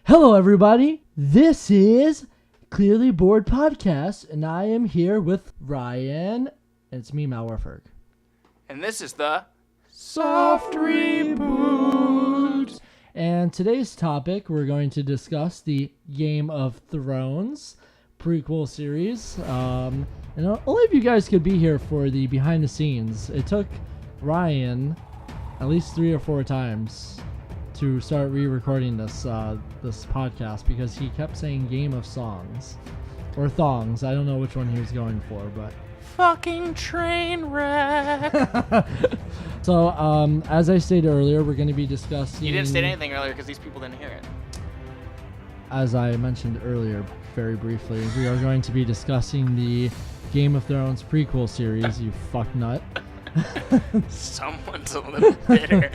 Hello, everybody. This is Clearly Bored Podcast, and I am here with Ryan. And it's me, Malwarferg. And this is the Soft Reboot. And today's topic, we're going to discuss the Game of Thrones prequel series. And only if you guys could be here for the behind the scenes. It took Ryan at least 3 or 4 times to start re-recording this podcast because he kept saying Game of Songs or Thongs. I don't know which one he was going for, but fucking train wreck. So, as I stated earlier, we're going to be discussing... You didn't state anything earlier because these people didn't hear it. As I mentioned earlier, very briefly, we are going to be discussing the Game of Thrones prequel series, you fucknut. Someone's a little bitter.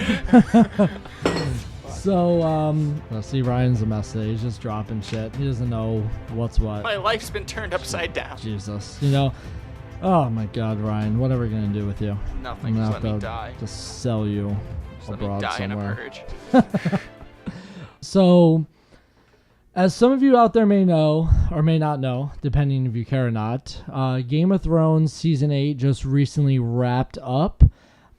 So, see, Ryan's a mess today. He's just dropping shit. He doesn't know what's what. My life's been turned upside down. Jesus. Oh my God, Ryan. What are we going to do with you? Nothing. Just let me die. Just sell you Just let abroad me die somewhere. in a purge. So, as some of you out there may know, or may not know, depending if you care or not, Game of Thrones Season 8 just recently wrapped up.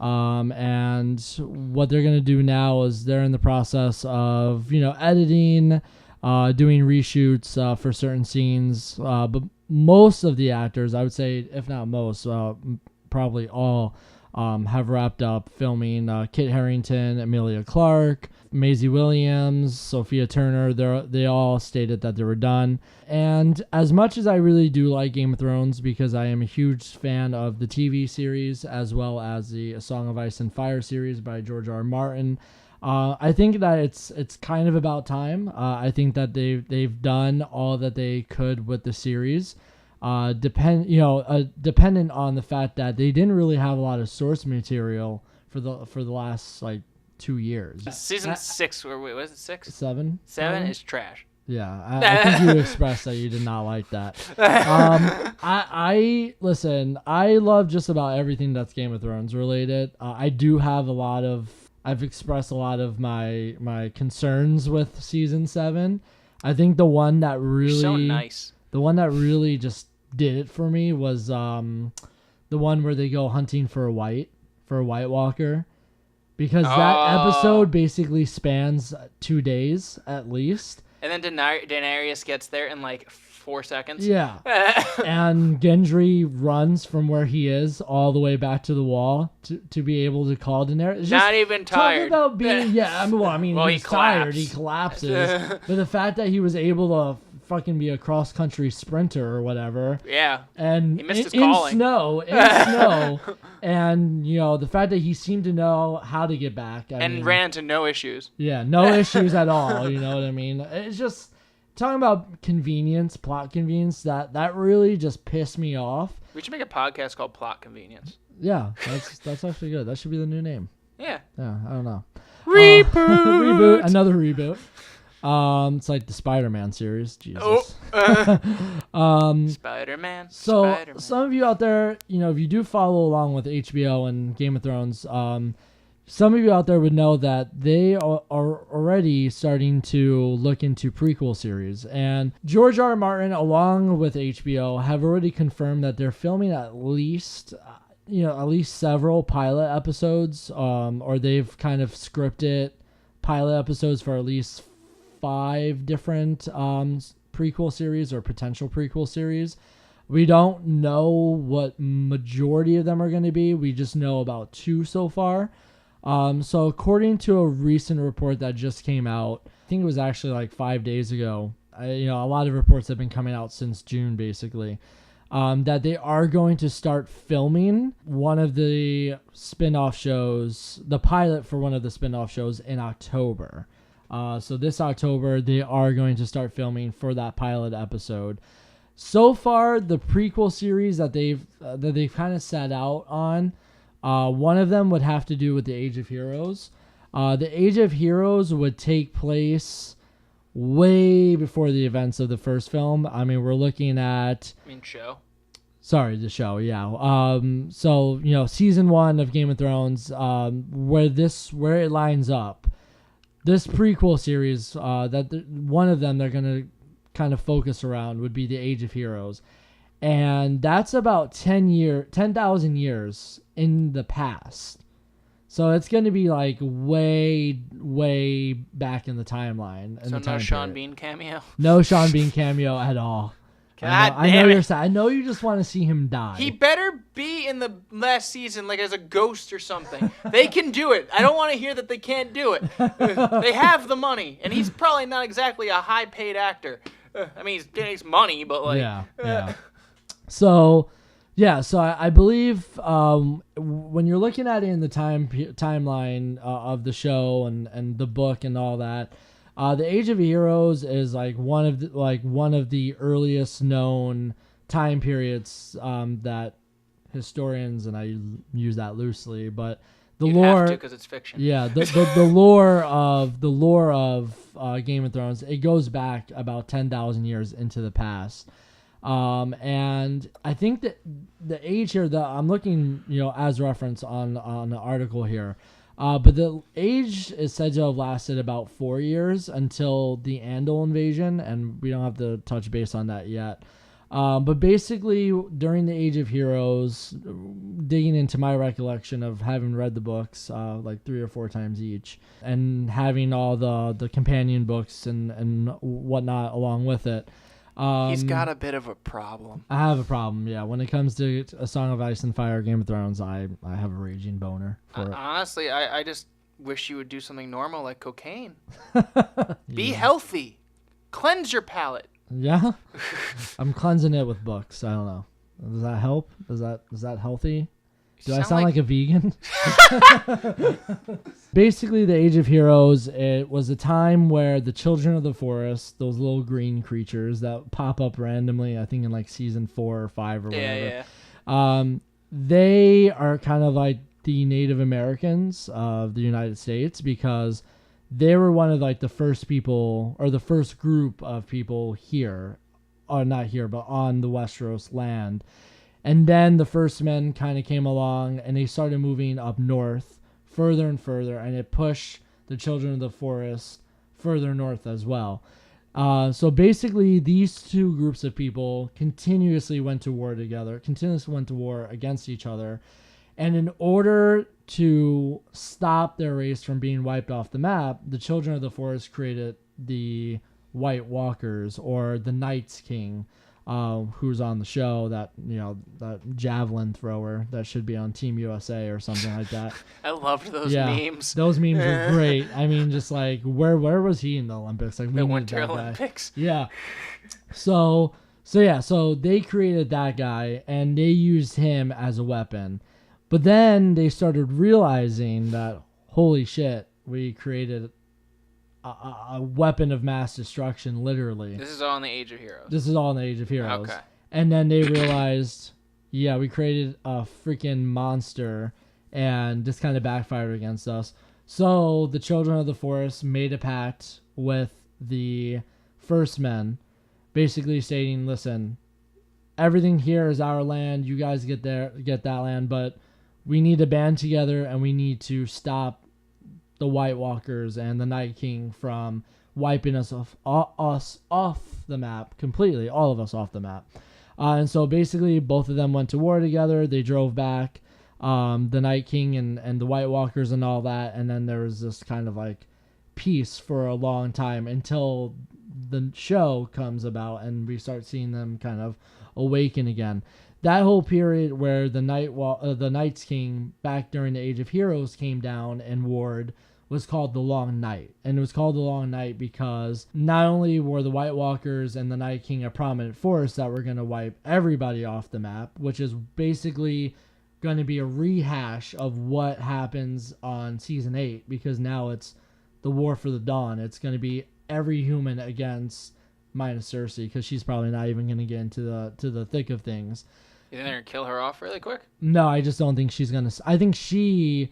And what they're going to do now is they're in the process of, editing, doing reshoots for certain scenes. But most of the actors, I would say, if not most, probably all, have wrapped up filming. Kit Harington, Emilia Clarke, Maisie Williams, Sophia Turner, they all stated that they were done. And as much as I really do like Game of Thrones, because I am a huge fan of the TV series as well as the A Song of Ice and Fire series by George R. R. Martin, I think that it's kind of about time. I think that they've done all that they could with the series. Dependent on the fact that they didn't really have a lot of source material for the last 2 years. Season 6, or wait, was it 6? 7? 7 is trash. Yeah, I think you expressed that you did not like that. Listen, I love just about everything that's Game of Thrones related. I do have I've expressed a lot of my concerns with season 7. I think the one that really... You're so nice. The one that really just did it for me was the one where they go hunting for a White Walker. Because that episode basically spans 2 days at least. And then Daenerys gets there in 4 seconds. Yeah. And Gendry runs from where he is all the way back to the wall to be able to call Daenerys. Just not even tired. Talking about being, he's tired. He collapses. But the fact that he was able to fucking be a cross-country sprinter or whatever. Yeah. And he missed his in calling. snow. And, the fact that he seemed to know how to get back. I mean, ran into no issues. Yeah, no issues at all. You know what I mean? It's just, talking about convenience, plot convenience, that really just pissed me off. We should make a podcast called Plot Convenience. Yeah, that's actually good. That should be the new name. Yeah. Yeah, I don't know. Reboot! Another reboot. It's like the Spider-Man series. Jesus. Spider-Man. So Spider-Man. Some of you out there, if you do follow along with HBO and Game of Thrones, some of you out there would know that they are already starting to look into prequel series. And George R. R. Martin, along with HBO, have already confirmed that they're filming at least several pilot episodes, or they've kind of scripted pilot episodes for at least 5 different prequel series or potential prequel series. We don't know what majority of them are going to be. We just know about 2 so far. So according to a recent report that just came out, I think it was actually 5 days ago. A lot of reports have been coming out since June, basically, that they are going to start filming one of the spin-off shows, the pilot for one of the spin-off shows in October. So this October, they are going to start filming for that pilot episode. So far, the prequel series that they've kind of set out on, one of them would have to do with the Age of Heroes. The Age of Heroes would take place way before the events of the first film. I mean, we're looking at... show? Sorry, the show, yeah. So, season 1 of Game of Thrones, where it lines up, this prequel series, one of them they're gonna kind of focus around would be the Age of Heroes, and that's about 10,000 years in the past. So it's going to be like way, way back in the timeline. So no Sean Bean cameo? No Sean Bean cameo at all. I know you're sad. I know you just want to see him die. He better be in the last season, like as a ghost or something. They can do it. I don't want to hear that they can't do it. They have the money, and he's probably not exactly a high-paid actor. I mean, he's getting his money, but like... Yeah. So I believe when you're looking at it in the timeline of the show and the book and all that, the Age of Heroes is like one of the earliest known time periods that historians, and I use that loosely, but the lore, because it's fiction. Yeah, the lore of Game of Thrones, it goes back about 10,000 years into the past. And I think that the age here that I'm looking, as reference on the article here, but the age is said to have lasted about 4 years until the Andal invasion, and we don't have to touch base on that yet. But basically, during the Age of Heroes, digging into my recollection of having read the books like 3 or 4 times each, and having all the companion books and whatnot along with it. He's got a bit of a problem. I have a problem, yeah. When it comes to A Song of Ice and Fire, Game of Thrones, I have a raging boner for it. Honestly, I just wish you would do something normal like cocaine. Be healthy. Cleanse your palate. Yeah? I'm cleansing it with books. I don't know. Does that help? Is that healthy? Do I sound like a vegan? Basically, the Age of Heroes, it was a time where the children of the forest, those little green creatures that pop up randomly, I think in like season 4 or 5 or whatever, they are kind of like the Native Americans of the United States, because they were one of like the first people, or the first group of people here, or not here, but on the Westeros land. And then the first men kind of came along, and they started moving up north further and further, and it pushed the children of the forest further north as well. So basically, these two groups of people continuously went to war against each other. And in order to stop their race from being wiped off the map, the children of the forest created the White Walkers, or the Night's King, who's on the show, that javelin thrower that should be on Team USA or something like that. I loved those memes. Those memes were great. I mean, just like where was he in the Olympics? Like the Winter Olympics. Yeah. So they created that guy, and they used him as a weapon. But then they started realizing that, holy shit, we created a weapon of mass destruction, literally. This is all in the Age of Heroes. This is all in the Age of Heroes. Okay. And then they realized, we created a freaking monster, and this kind of backfired against us. So the children of the forest made a pact with the first men, basically stating, listen, everything here is our land. You guys get that land, but we need to band together, and we need to stop the White Walkers and the Night King from wiping us off the map completely, all of us off the map. And so basically, both of them went to war together. They drove back the Night King and the White Walkers and all that, and then there was this kind of like peace for a long time until the show comes about and we start seeing them kind of awaken again. That whole period where the Night's King back during the Age of Heroes came down and warred was called the Long Night. And it was called the Long Night because not only were the White Walkers and the Night King a prominent force that were going to wipe everybody off the map, which is basically going to be a rehash of what happens on season 8, because now it's the War for the Dawn. It's going to be every human against, minus Cersei, because she's probably not even going to get into the thick of things. You think they're going to kill her off really quick? No, I just don't think she's going to. I think she,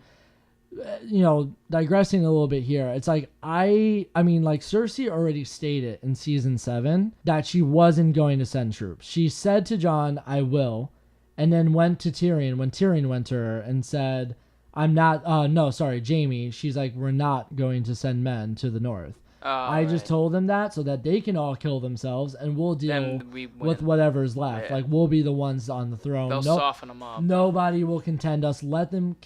digressing a little bit here, it's like, I mean, like Cersei already stated in season 7 that she wasn't going to send troops. She said to Jon, I will, and then went to Tyrion when Tyrion went to her and said, I'm not. No, sorry, Jamie. She's like, we're not going to send men to the north. I just told them that so that they can all kill themselves, and we'll deal with whatever's left. Yeah. Like, we'll be the ones on the throne. They'll soften them up. Nobody will contend us. Let them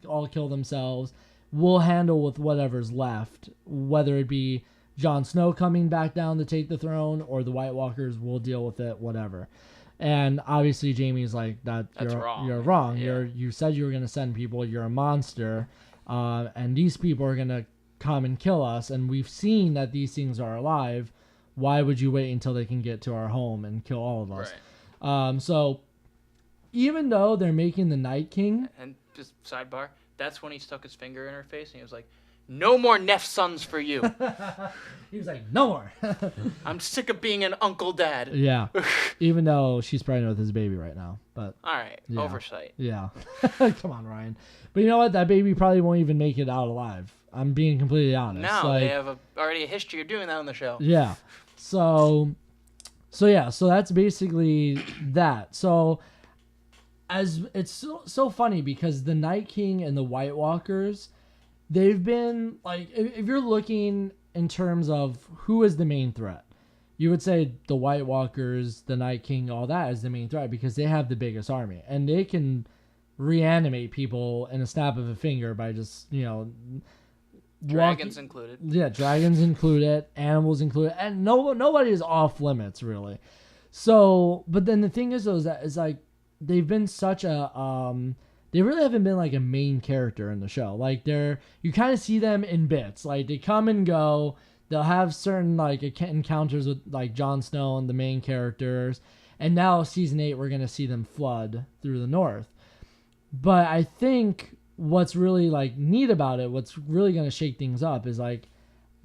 all kill themselves. We'll handle with whatever's left, whether it be Jon Snow coming back down to take the throne or the White Walkers. We'll deal with it, whatever. And obviously, Jamie's like, that's wrong. You're wrong. Yeah. You said you were going to send people. You're a monster, and these people are going to come and kill us, and we've seen that these things are alive. Why would you wait until they can get to our home and kill all of us? Right. So even though they're making the Night King, and just sidebar, that's when he stuck his finger in her face and he was like, no more Neff sons for you. he was like, no more. I'm sick of being an uncle dad. Yeah. Even though she's pregnant with his baby right now, but all right, yeah. Oversight. Yeah. Come on, Ryan. But you know what? That baby probably won't even make it out alive. I'm being completely honest. No, they have already a history of doing that on the show. Yeah. So that's basically that. So as it's so funny because the Night King and the White Walkers, they've been like, if you're looking in terms of who is the main threat, you would say the White Walkers, the Night King, all that is the main threat because they have the biggest army and they can reanimate people in a snap of a finger by just, dragons included. Yeah, dragons included, animals included, and nobody is off limits really. So, but then the thing is though, is like they've been such a they really haven't been like a main character in the show. Like you kind of see them in bits. Like they come and go. They'll have certain like encounters with like Jon Snow and the main characters. And now season 8, we're gonna see them flood through the north. But I think what's really like neat about it, what's really gonna shake things up, is like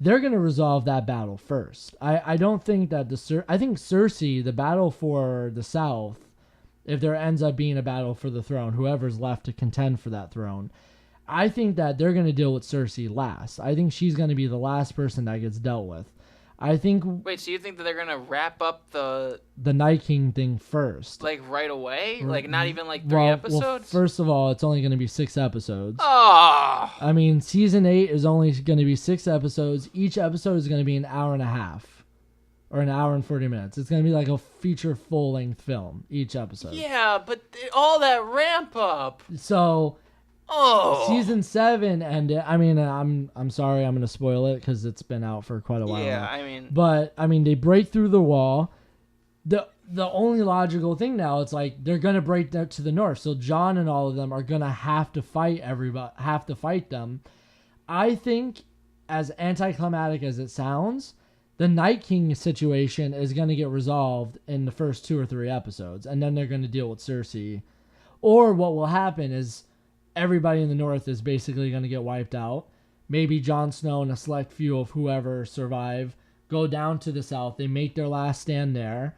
they're gonna resolve that battle first. I don't think that I think Cersei, the battle for the South, if there ends up being a battle for the throne, whoever's left to contend for that throne, I think that they're going to deal with Cersei last. I think she's going to be the last person that gets dealt with. I think... Wait, so you think that they're going to wrap up the Night King thing first? Like right away? Like not even like 3 episodes? Well, first of all, it's only going to be 6 episodes. Oh! I mean, season 8 is only going to be 6 episodes. Each episode is going to be an hour and a half. Or an hour and 40 minutes. It's going to be like a feature full-length film, each episode. Yeah, but all that ramp up. So, season 7 ended. I mean, I'm sorry, I'm going to spoil it because it's been out for quite a while. Yeah, now. I mean. But, I mean, they break through the wall. The only logical thing now, it's like they're going to break that to the north. So, Jon and all of them are going to have to fight them. I think, as anticlimactic as it sounds, the Night King situation is going to get resolved in the first 2 or 3 episodes, and then they're going to deal with Cersei. Or what will happen is everybody in the north is basically going to get wiped out. Maybe Jon Snow and a select few of whoever survive go down to the south. They make their last stand there.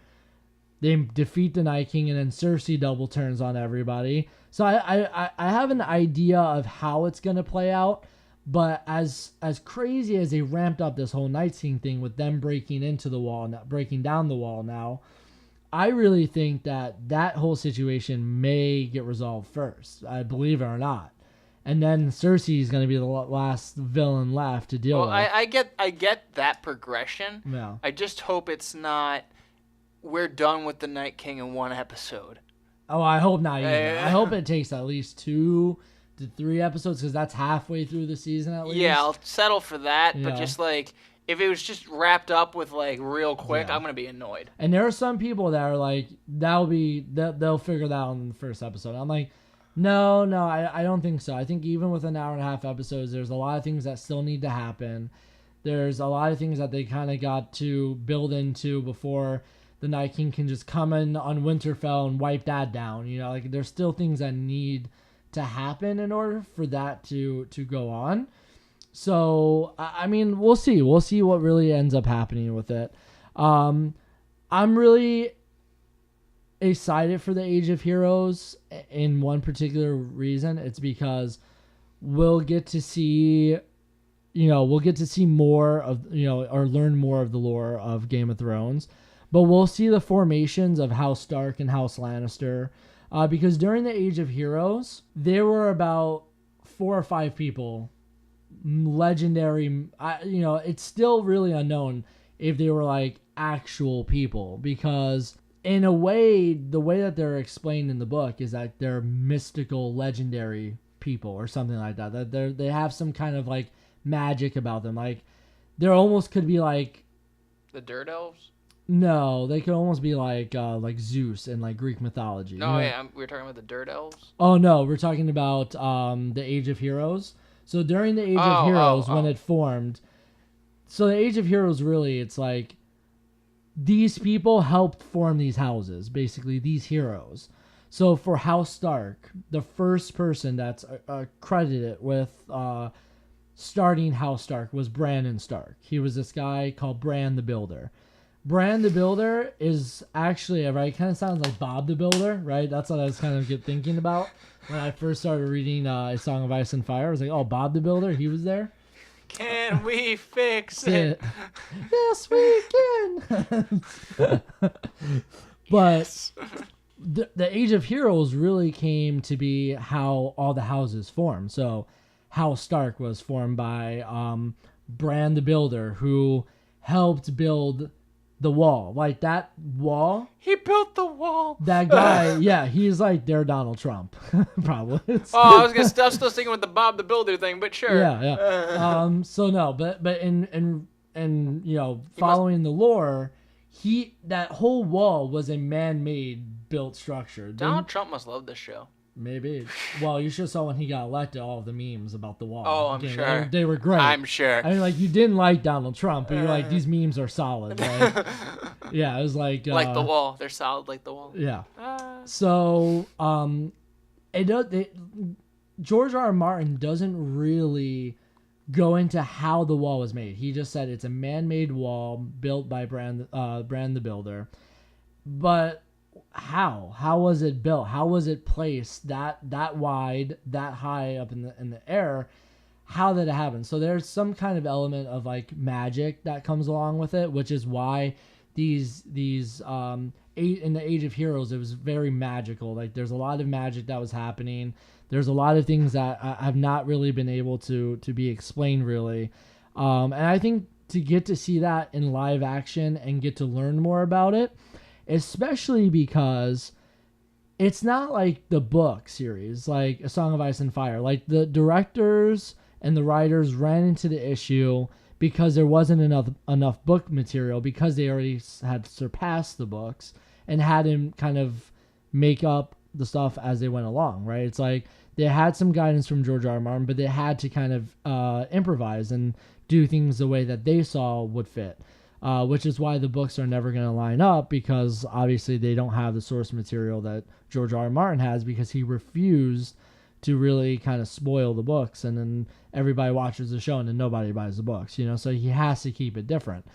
They defeat the Night King, and then Cersei double turns on everybody. So I have an idea of how it's going to play out. But as crazy as they ramped up this whole Night King thing with them breaking into the wall, breaking down the wall now, I really think that whole situation may get resolved first, I believe it or not. And then Cersei is going to be the last villain left to deal with. I get that progression. Yeah. I just hope it's not we're done with the Night King in 1 episode. Oh, I hope not either. I hope it takes at least 2 to 3 episodes because that's halfway through the season at least. Yeah, I'll settle for that. Yeah. But just like if it was just wrapped up with like real quick, I'm gonna be annoyed. And there are some people that are like, they'll figure that out in the first episode. I'm like, no, I don't think so. I think even with an hour and a half episodes, there's a lot of things that still need to happen. There's a lot of things that they kind of got to build into before the Night King can just come in on Winterfell and wipe that down. Like there's still things that need to happen in order for that to go on. So I mean, we'll see what really ends up happening with it. I'm really excited for the Age of Heroes in one particular reason. It's because we'll get to see more of, or learn more of the lore of Game of Thrones, but we'll see the formations of House Stark and House Lannister. Because during the Age of Heroes, there were about 4 or 5 people, legendary. It's still really unknown if they were like actual people, because in a way, the way that they're explained in the book is that they're mystical, legendary people or something like that. That they have some kind of like magic about them. Like there almost could be like the Dirt Elves. No, they could almost be like Zeus in like Greek mythology. No, yeah, we were talking about the Dirt Elves. Oh no, we're talking about the Age of Heroes. So during the Age of Heroes, when it formed, so the Age of Heroes really, it's like these people helped form these houses, basically these heroes. So for House Stark, the first person that's credited with starting House Stark was Brandon Stark. He was this guy called Bran the Builder. Bran the Builder is actually, right, kind of sounds like Bob the Builder, right? That's what I was kind of thinking about when I first started reading A Song of Ice and Fire. I was like, oh, Bob the Builder, he was there? Can we fix it? Yes, we can. But the Age of Heroes really came to be how all the houses formed. So House Stark was formed by Bran the Builder, who helped build the wall. Like that wall. He built the wall. That guy, yeah, he's like their Donald Trump, probably. I was still sticking with the Bob the Builder thing, but sure. Yeah. So no, but in following the lore, that whole wall was a man-made built structure. Donald Trump must love this show. Maybe. Well, you should saw when he got elected all of the memes about the wall. Oh, I'm sure. They were great. I'm sure. I mean, like, you didn't like Donald Trump, but you're like, these memes are solid. Right? Yeah, it was like... like the wall. They're solid like the wall. Yeah. So, George R. R. Martin doesn't really go into how the wall was made. He just said it's a man-made wall built by Bran the Builder. But... How was it built? How was it placed that wide, that high up in the air? How did it happen? So there's some kind of element of like magic that comes along with it, which is why these in the Age of Heroes, it was very magical. Like there's a lot of magic that was happening. There's a lot of things that have not really been able to be explained really. And I think to get to see that in live action and get to learn more about it, especially because it's not like the book series, like A Song of Ice and Fire. Like the directors and the writers ran into the issue because there wasn't enough book material, because they already had surpassed the books and had him kind of make up the stuff as they went along, right? It's like they had some guidance from George R. R. Martin, but they had to kind of improvise and do things the way that they saw would fit. Which is why the books are never going to line up, because obviously they don't have the source material that George R. R. Martin has, because he refused to really kind of spoil the books, and then everybody watches the show and then nobody buys the books, so he has to keep it different.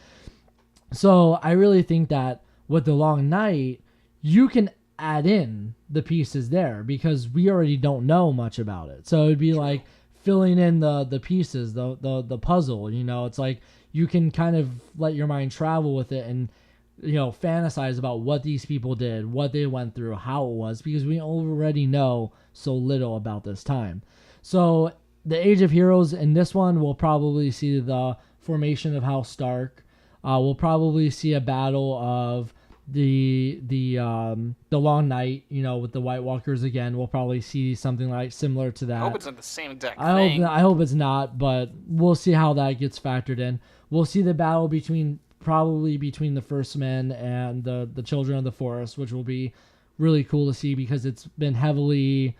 So I really think that with The Long Night, you can add in the pieces there because we already don't know much about it. So it'd be like filling in the pieces, the puzzle, it's like, you can kind of let your mind travel with it and, fantasize about what these people did, what they went through, how it was, because we already know so little about this time. So the Age of Heroes in this one, we'll probably see the formation of House Stark. We'll probably see a battle of the Long Night, with the White Walkers again. We'll probably see something like similar to that. I hope it's not the same exact thing. I hope it's not, but we'll see how that gets factored in. We'll see the battle between the First Men and the Children of the Forest, which will be really cool to see because it's been heavily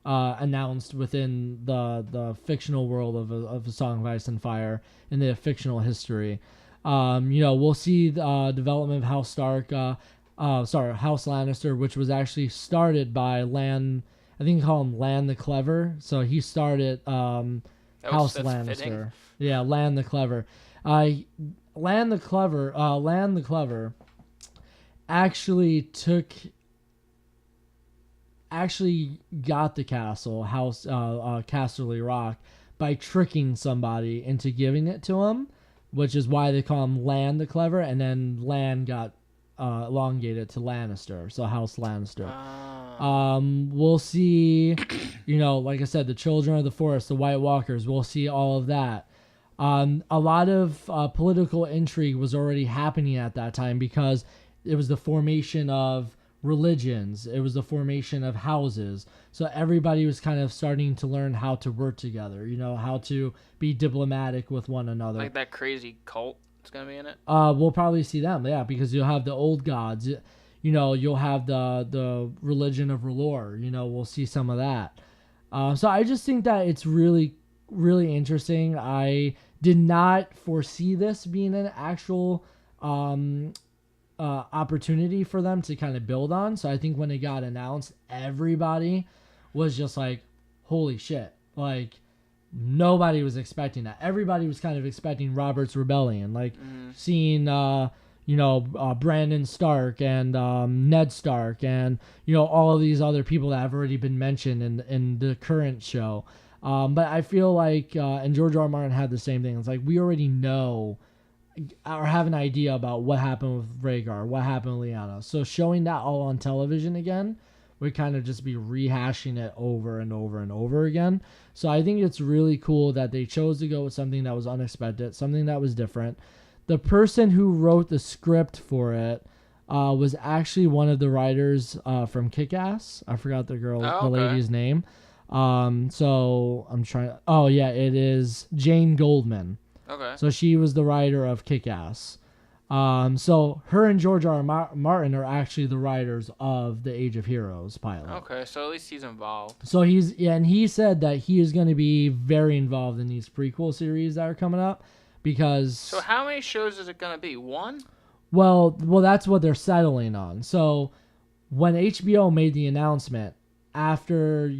announced within the fictional world of A Song of Ice and Fire in the fictional history. We'll see the development of House Stark, House Lannister, which was actually started by Lan. I think you call him Lan the Clever. So he started House Lannister. Fitting. Yeah, Lan the Clever. Lan the Clever actually got the castle, Casterly Rock, by tricking somebody into giving it to him, which is why they call him Lan the Clever, and then Lan got elongate it to Lannister, so House Lannister. Ah. We'll see, like I said, the Children of the Forest, the White Walkers. We'll see all of that. A lot of political intrigue was already happening at that time because it was the formation of religions. It was the formation of houses. So everybody was kind of starting to learn how to work together, how to be diplomatic with one another. Like that crazy cult that's going to be in it? We'll probably see them, yeah, because you'll have the old gods. You'll have the religion of R'hllor. We'll see some of that. So I just think that it's really, really interesting. I did not foresee this being an actual opportunity for them to kind of build on. So I think when it got announced, everybody was just like, holy shit. Like, nobody was expecting that. Everybody was kind of expecting Robert's Rebellion. Like, seeing, Brandon Stark and Ned Stark and, all of these other people that have already been mentioned in the current show. But I feel like, and George R. R. Martin had the same thing. It's like, we already know or have an idea about what happened with Rhaegar, what happened with Lyanna. So showing that all on television again would kind of just be rehashing it over and over and over again. So I think it's really cool that they chose to go with something that was unexpected, something that was different. The person who wrote the script for it was actually one of the writers from Kick-Ass. I forgot the lady's name. So I'm trying. Oh yeah, it is Jane Goldman. Okay. So she was the writer of Kick-Ass. So her and George R. R. Martin are actually the writers of the Age of Heroes pilot. Okay, so at least he's involved. So and he said that he is going to be very involved in these prequel series that are coming up because. So how many shows is it going to be? One? Well, that's what they're settling on. So when HBO made the announcement after,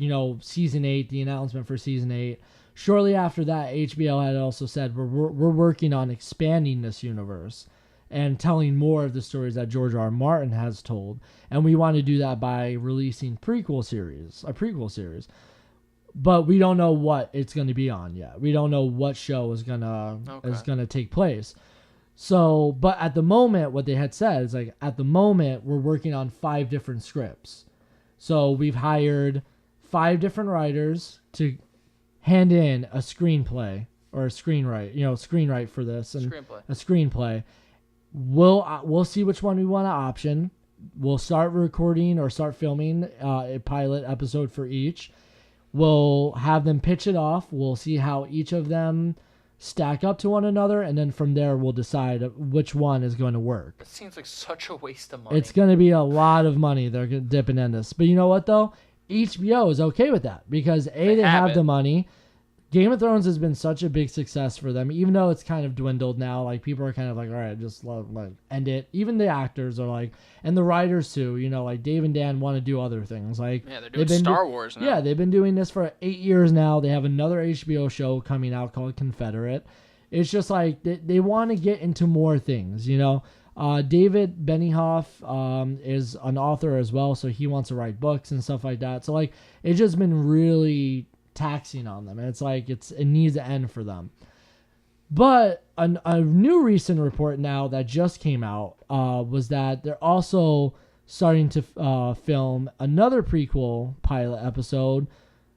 season 8, the announcement for season 8, shortly after that, HBO had also said, we're working on expanding this universe and telling more of the stories that George R. R. Martin has told. And we want to do that by releasing a prequel series. But we don't know what it's going to be on yet. We don't know what show is going to take place. So, but at the moment, what they had said is like, at the moment, we're working on 5 different scripts. So we've hired 5 different writers to hand in a screenplay or a screenwrite for this and a screenplay. We'll see which one we want to option. We'll start recording or start filming a pilot episode for each. We'll have them pitch it off. We'll see how each of them stack up to one another, and then from there we'll decide which one is going to work. It seems like such a waste of money. It's going to be a lot of money they're dipping in this. But you know what, though? HBO is okay with that because they have the money. Game of Thrones has been such a big success for them, even though it's kind of dwindled now. Like, people are kind of like, all right, just end it. Even the actors are like, and the writers too, like Dave and Dan want to do other things. Like, yeah, they're doing Star Wars now. Yeah, they've been doing this for 8 years now. They have another HBO show coming out called Confederate. It's just like they want to get into more things, David Benioff is an author as well, so he wants to write books and stuff like that. So, like, it's just been really taxing on them, and it's like it needs to end for them. But a new recent report now that just came out was that they're also starting to film another prequel pilot episode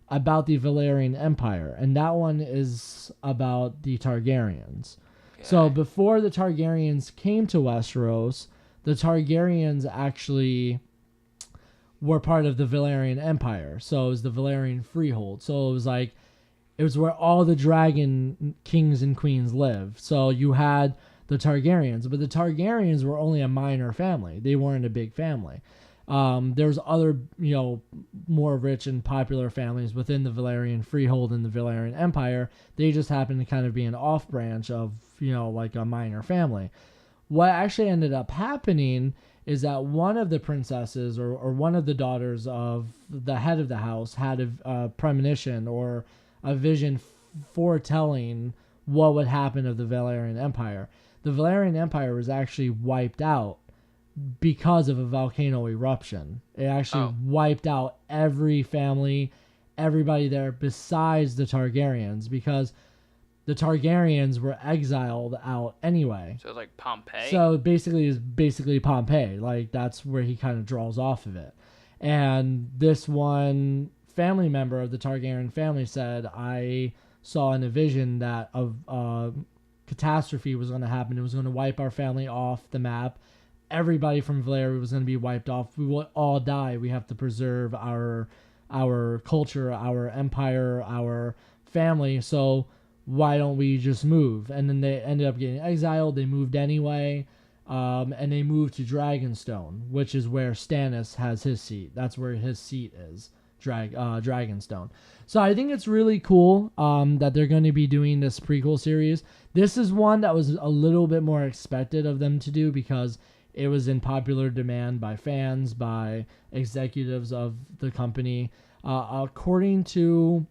about the Valerian Empire, and that one is about the Targaryens. Okay. So before the Targaryens came to Westeros, the Targaryens actually were part of the Valerian Empire. So it was the Valerian Freehold. So it was where all the dragon kings and queens lived. So you had the Targaryens, but the Targaryens were only a minor family. They weren't a big family. There's other, more rich and popular families within the Valerian Freehold and the Valerian Empire. They just happened to kind of be an off branch of, like a minor family. What actually ended up happening is that one of the princesses or one of the daughters of the head of the house had a premonition or a vision foretelling what would happen of the Valerian Empire. The Valerian Empire was actually wiped out because of a volcano eruption. It actually wiped out every family, everybody there besides the Targaryens, because the Targaryens were exiled out anyway. So it's like Pompeii. So basically Pompeii. Like that's where he kind of draws off of it. And this one family member of the Targaryen family said, I saw in a vision that a catastrophe was going to happen. It was going to wipe our family off the map. Everybody from Valyria was going to be wiped off. We will all die. We have to preserve our culture, our empire, our family. So why don't we just move? And then they ended up getting exiled. They moved anyway. And they moved to Dragonstone, which is where Stannis has his seat. That's where his seat is, Dragonstone. So I think it's really cool that they're going to be doing this prequel series. This is one that was a little bit more expected of them to do because it was in popular demand by fans, by executives of the company. According to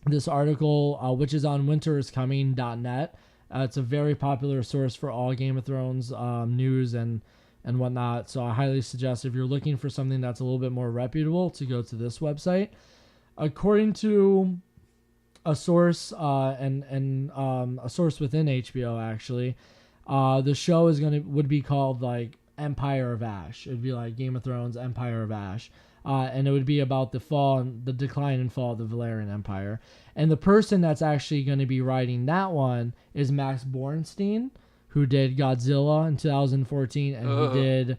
this article, which is on winteriscoming.net, it's a very popular source for all Game of Thrones news and whatnot. So I highly suggest if you're looking for something that's a little bit more reputable to go to this website. According to a source and a source within HBO, actually, the show would be called like Empire of Ash. It'd be like Game of Thrones Empire of Ash. And it would be about the decline and fall of the Valyrian Empire. And the person that's actually going to be writing that one is Max Bornstein, who did Godzilla in 2014, and he did.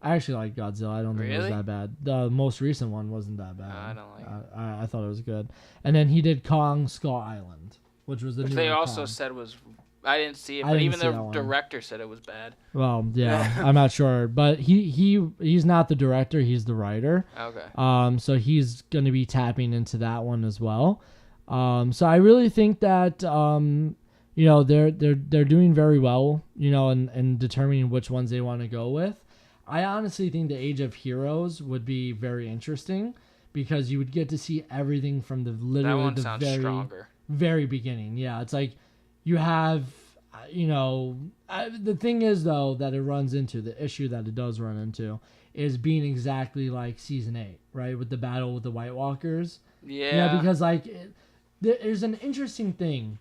I actually like Godzilla. I don't think it was that bad. The most recent one wasn't that bad. I don't like it. I thought it was good. And then he did Kong Skull Island, which was which they also said was. I didn't see it, but even the director said it was bad. Well, yeah, I'm not sure, but he's not the director; he's the writer. Okay. So he's going to be tapping into that one as well. So I really think that they're doing very well, and determining which ones they want to go with. I honestly think the Age of Heroes would be very interesting because you would get to see everything from the very beginning. Yeah, it's like. You have, the thing is, though, that it runs into, the issue that it does run into, is being exactly like Season 8, right? With the battle with the White Walkers. Yeah. Because, there's an interesting thing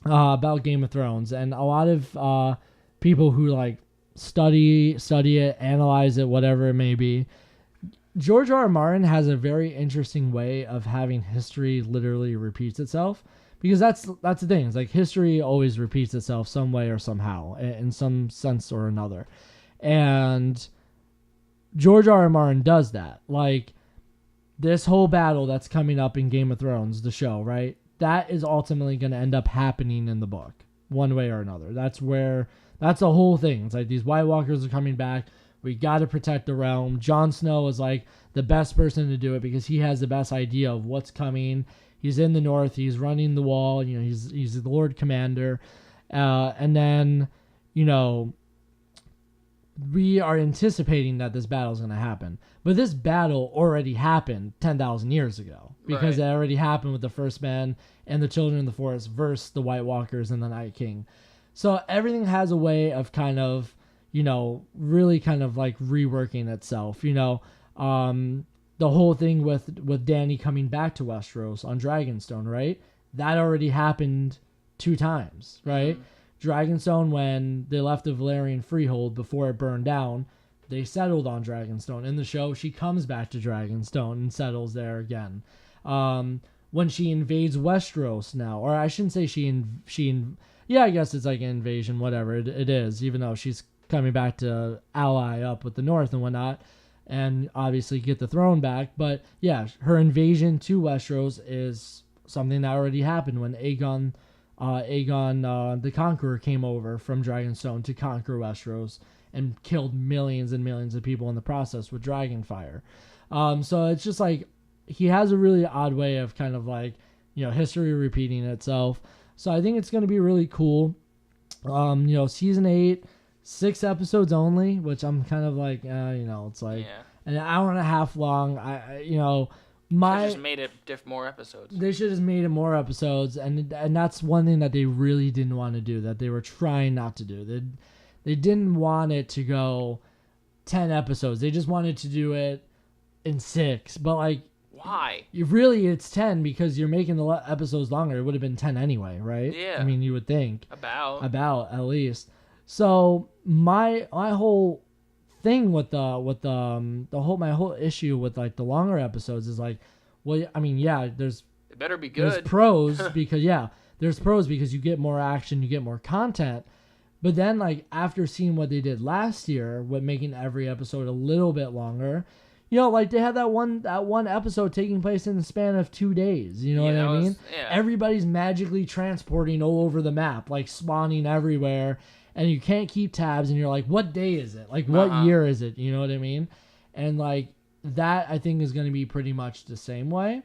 about Game of Thrones, and a lot of people who, study it, analyze it, whatever it may be. George R. R. Martin has a very interesting way of having history literally repeats itself. Because that's the thing. It's like history always repeats itself some way or somehow, in some sense or another. And George R. R. Martin does that. Like, this whole battle that's coming up in Game of Thrones, the show, right? That is ultimately going to end up happening in the book, one way or another. That's the whole thing. It's like these White Walkers are coming back. We got to protect the realm. Jon Snow is like the best person to do it because he has the best idea of what's coming. He's in the north. He's running the wall. He's the Lord Commander. And then, we are anticipating that this battle is going to happen. But this battle already happened 10,000 years ago because it already happened with the First Men and the Children of the Forest versus the White Walkers and the Night King. So everything has a way of kind of, really kind of like reworking itself, the whole thing with Dany coming back to Westeros on Dragonstone, right? That already happened 2 times, right? Mm-hmm. Dragonstone, when they left the Valyrian freehold before it burned down, they settled on Dragonstone. In the show, she comes back to Dragonstone and settles there again. When she invades Westeros now, or I shouldn't say yeah, I guess it's like an invasion, whatever it is, even though she's coming back to ally up with the North and whatnot. And obviously get the throne back. But yeah, her invasion to Westeros is something that already happened when Aegon the Conqueror came over from Dragonstone to conquer Westeros and killed millions and millions of people in the process with Dragonfire. So it's just like he has a really odd way of kind of like, history repeating itself. So I think it's going to be really cool. Season 8... 6 episodes only, which I'm kind of like, it's like an hour and a half long. They just made it more episodes. They should have made it more episodes, and that's one thing that they really didn't want to do, that they were trying not to do. They didn't want it to go 10 episodes. They just wanted to do it in 6, but Why? It's 10 because you're making the episodes longer. It would have been 10 anyway, right? Yeah. I mean, you would think. About At least. So my whole thing with my whole issue with like the longer episodes is like, well, I mean, yeah, it better be good. there's pros because you get more action, you get more content. But then like after seeing what they did last year with making every episode a little bit longer, like they had that one episode taking place in the span of 2 days. You know what I mean? Yeah. Everybody's magically transporting all over the map, like spawning everywhere, and you can't keep tabs, and you're like, what day is it? Like, what year is it? You know what I mean? And like that, I think is going to be pretty much the same way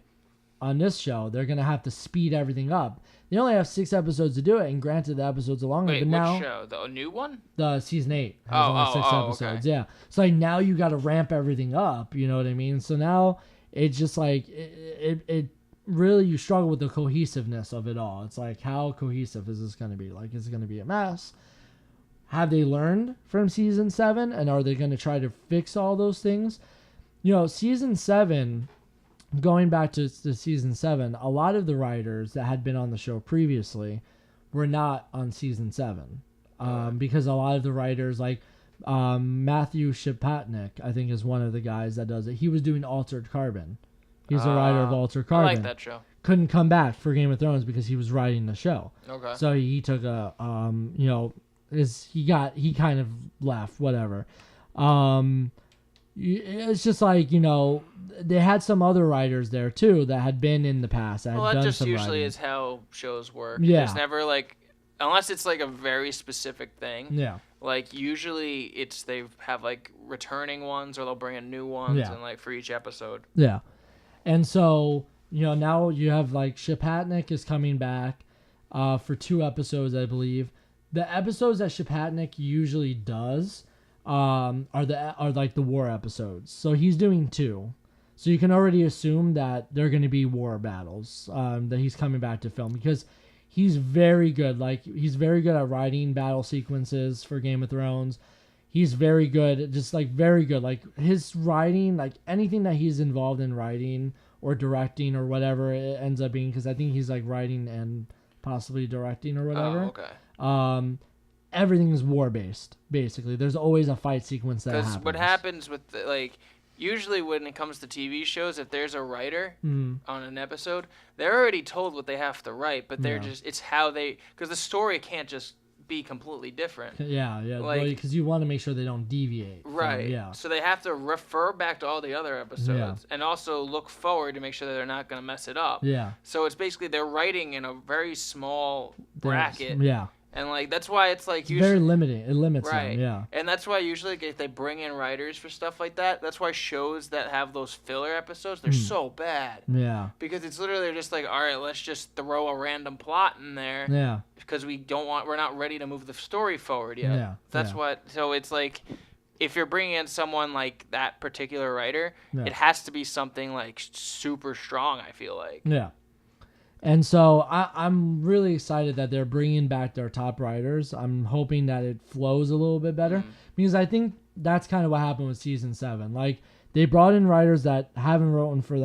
on this show. They're going to have to speed everything up. They only have 6 episodes to do it, and granted, the episodes are longer. Wait, but now, which show? The new one? The season 8 has only 6 episodes. Okay. Yeah, so like now you got to ramp everything up. You know what I mean? So now it's just like it really, you struggle with the cohesiveness of it all. It's like, how cohesive is this going to be? Like, is it going to be a mess? Have they learned from season 7, and are they going to try to fix all those things? Season 7. Going back to season 7, a lot of the writers that had been on the show previously were not on season 7, because a lot of the writers, like Matthew Shepatnik, I think is one of the guys that does it. He was doing Altered Carbon. He's a writer of Altered Carbon. I like that show. Couldn't come back for Game of Thrones because he was writing the show. Okay. So he took he kind of left, whatever. It's just like, they had some other writers there too that had been in the past. That just usually writing. is how shows work. Yeah. There's never like, unless it's like a very specific thing. Yeah. Like usually they have like returning ones, or they'll bring in new ones, and like for each episode. Yeah. And so, now you have like Shepatnik is coming back for 2 episodes, I believe. The episodes that Shepatnik usually does are like the war episodes. So he's doing 2. So you can already assume that they're going to be war battles that he's coming back to film, because he's very good. Like, he's very good at writing battle sequences for Game of Thrones. He's very good, just like very good. Like his writing, like anything that he's involved in writing or directing or whatever it ends up being, because I think he's like writing and possibly directing or whatever. Oh, okay. Everything is war based, basically. There's always a fight sequence that happens. Because what happens with usually when it comes to TV shows, if there's a writer on an episode, they're already told what they have to write, but it's how because the story can't just be completely different. Yeah, because you want to make sure they don't deviate. Right. So they have to refer back to all the other episodes and also look forward to make sure that they're not going to mess it up. Yeah. So it's basically they're writing in a very small bracket. Yeah. And that's why it's like usually very limiting. It limits them, yeah. And that's why usually if they bring in writers for stuff like that, that's why shows that have those filler episodes, they're so bad. Yeah. Because it's literally just like, all right, let's just throw a random plot in there. Yeah. Because we're not ready to move the story forward yet. Yeah. That's what. So it's like, if you're bringing in someone like that particular writer, it has to be something like super strong, I feel like. Yeah. And so I'm really excited that they're bringing back their top writers. I'm hoping that it flows a little bit better, because I think that's kind of what happened with season 7. Like, they brought in writers that haven't written for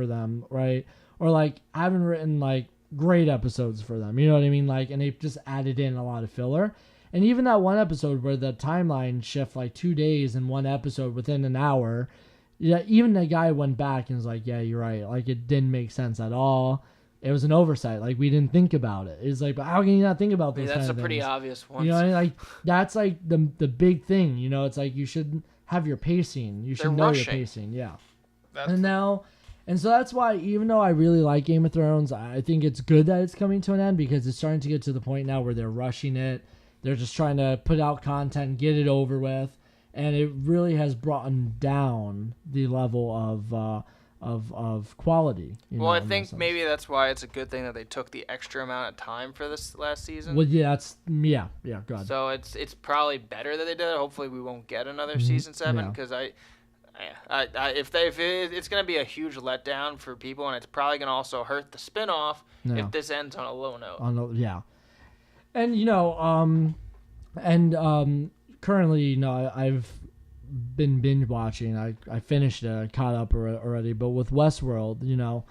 them, right? Or like haven't written like great episodes for them. You know what I mean? Like, and they just added in a lot of filler. And even that one episode where the timeline shift like 2 days in one episode within an hour, even the guy went back and was like, yeah, you're right. Like, it didn't make sense at all. It was an oversight. Like, we didn't think about it. It's like, but how can you not think about those kind of things? That's a pretty obvious one. You know what I mean? Like, that's like the big thing. You know, it's like you should have your pacing. You should know your pacing. Yeah. And so that's why, even though I really like Game of Thrones, I think it's good that it's coming to an end, because it's starting to get to the point now where they're rushing it. They're just trying to put out content, get it over with. And it really has brought down the level of quality. Well, I think maybe that's why it's a good thing that they took the extra amount of time for this last season. Well, yeah, go ahead. So it's probably better that they did it. Hopefully, we won't get another season 7, because it's going to be a huge letdown for people, and it's probably going to also hurt the spinoff if this ends on a low note. And currently, I've been binge watching. I finished it, I caught up already. But with Westworld,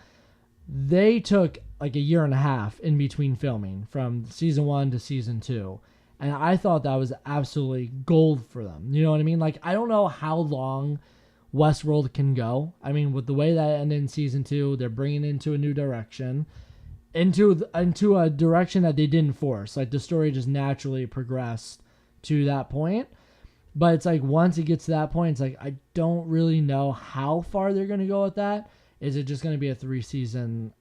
they took like a year and a half in between filming from season 1 to season 2. And I thought that was absolutely gold for them. You know what I mean? Like, I don't know how long Westworld can go. I mean, with the way that it ended in season 2, they're bringing it into a new direction. Into a direction that they didn't force. Like, the story just naturally progressed to that point. But it's like, once it gets to that point, it's like, I don't really know how far they're going to go with that. Is it just going to be a 3-season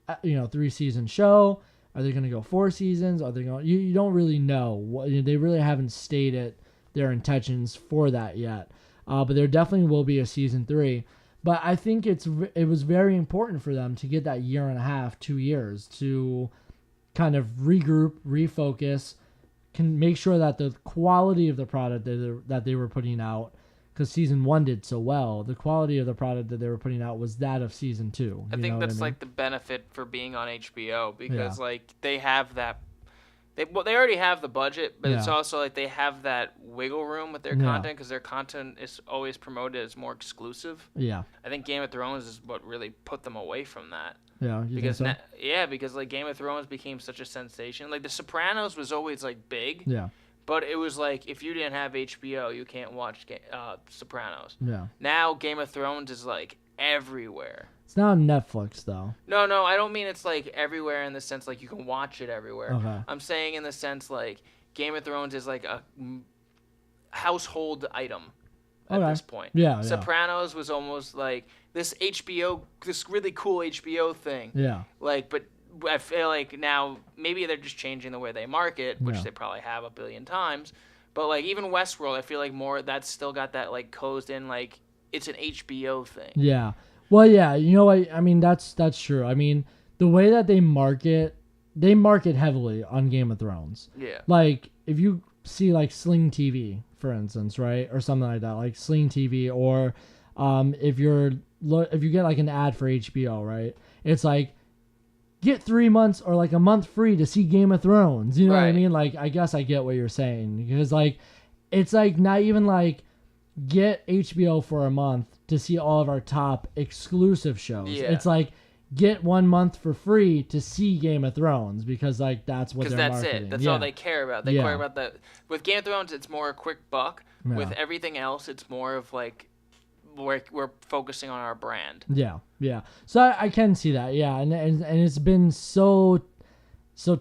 show? Are they going to go 4 seasons? Are they going? You don't really know. They really haven't stated their intentions for that yet. But there definitely will be a season 3. But I think it was very important for them to get that year and a half, 2 years to kind of regroup, refocus, can make sure that the quality of the product that they were putting out, because season 1 did so well, the quality of the product that they were putting out was that of season 2. I think that's like the benefit for being on HBO, because like they have that. They already have the budget, but it's also like they have that wiggle room with their content, because their content is always promoted as more exclusive. Yeah. I think Game of Thrones is what really put them away from that. Yeah, because because like Game of Thrones became such a sensation. Like The Sopranos was always like big. Yeah. But it was like, if you didn't have HBO, you can't watch Sopranos. Yeah. Now Game of Thrones is like everywhere. It's not on Netflix though. No, I don't mean it's like everywhere in the sense like you can watch it everywhere. Okay. I'm saying in the sense like Game of Thrones is like a household item at this point. Yeah. Sopranos was almost like this really cool HBO thing. Yeah. Like, but I feel like now maybe they're just changing the way they market, which they probably have a billion times. But like even Westworld, I feel like more that's still got that like closed in, like it's an HBO thing. Yeah. Well, yeah. You know what? I mean, that's true. I mean, the way that they market heavily on Game of Thrones. Yeah. Like if you see like Sling TV, for instance, right, or something like that, like Sling TV, or if you get like an ad for HBO, right, it's like, get 3 months or like a month free to see Game of Thrones. You know what I mean? Like, I guess I get what you're saying, because like, it's like not even like get HBO for a month to see all of our top exclusive shows. Yeah. It's like get 1 month for free to see Game of Thrones, because like that's what they're marketing. Because that's it. That's all they care about. They care about that. With Game of Thrones, it's more a quick buck. Yeah. With everything else, it's more of like we're focusing on our brand. Yeah. So I can see that. Yeah, and it's been so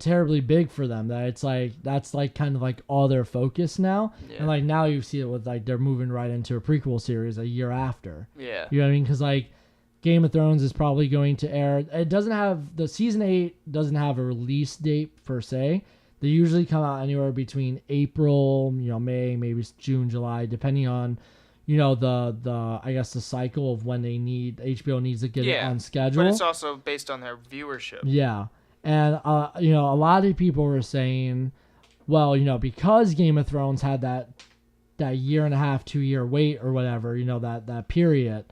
terribly big for them that it's like that's like kind of like all their focus now. Yeah. And like now you see it with like they're moving right into a prequel series a year after. Yeah. You know what I mean? Because like Game of Thrones is probably going to air. It doesn't have the season 8 doesn't have a release date per se. They usually come out anywhere between April, May, maybe June, July, depending on the I guess the cycle of when HBO needs to get it on schedule. But it's also based on their viewership. Yeah. And a lot of people were saying, well, because Game of Thrones had that year and a half, 2 year wait or whatever, that period,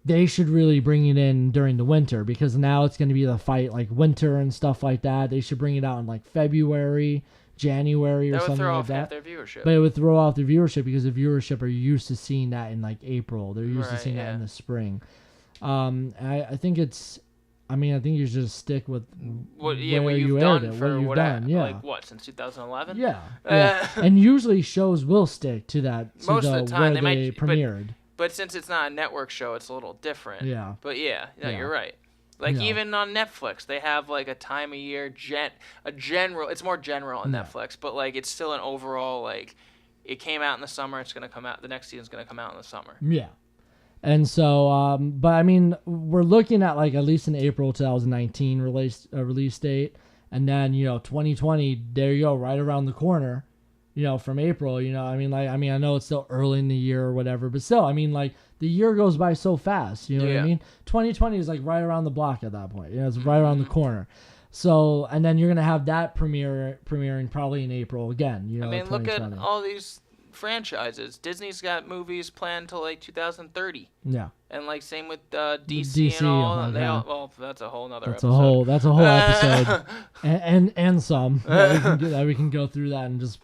they should really bring it in during the winter, because now it's going to be the fight like winter and stuff like that. They should bring it out in like February, January or something like that. That would throw off half their viewership. But it would throw off the viewership, because the viewership are used to seeing that in like April. They're used to seeing that in the spring. I think you should just stick with where you aired it, what you've done. Yeah. Like what, since 2011? Yeah. And usually shows will stick to that. Most of the time where they premiered. But since it's not a network show, it's a little different. Yeah. But you're right. Like even on Netflix, they have like a time of year, a general. It's more general on Netflix, but like it's still an overall like, it came out in the summer. It's gonna come out. The next season's gonna come out in the summer. Yeah. And so, but I mean, we're looking at like at least an April 2019 release date, and then 2020. There you go, right around the corner. From April. I know it's still early in the year or whatever, but still, I mean, like the year goes by so fast. You know what I mean? 2020 is like right around the block at that point. It's right around the corner. So, and then you're gonna have that premiering probably in April again. I mean, look at all these franchises. Disney's got movies planned till like 2030. Yeah. And like same with DC and all. Well, that's a whole nother episode. That's a whole episode. and some that we can go through that and just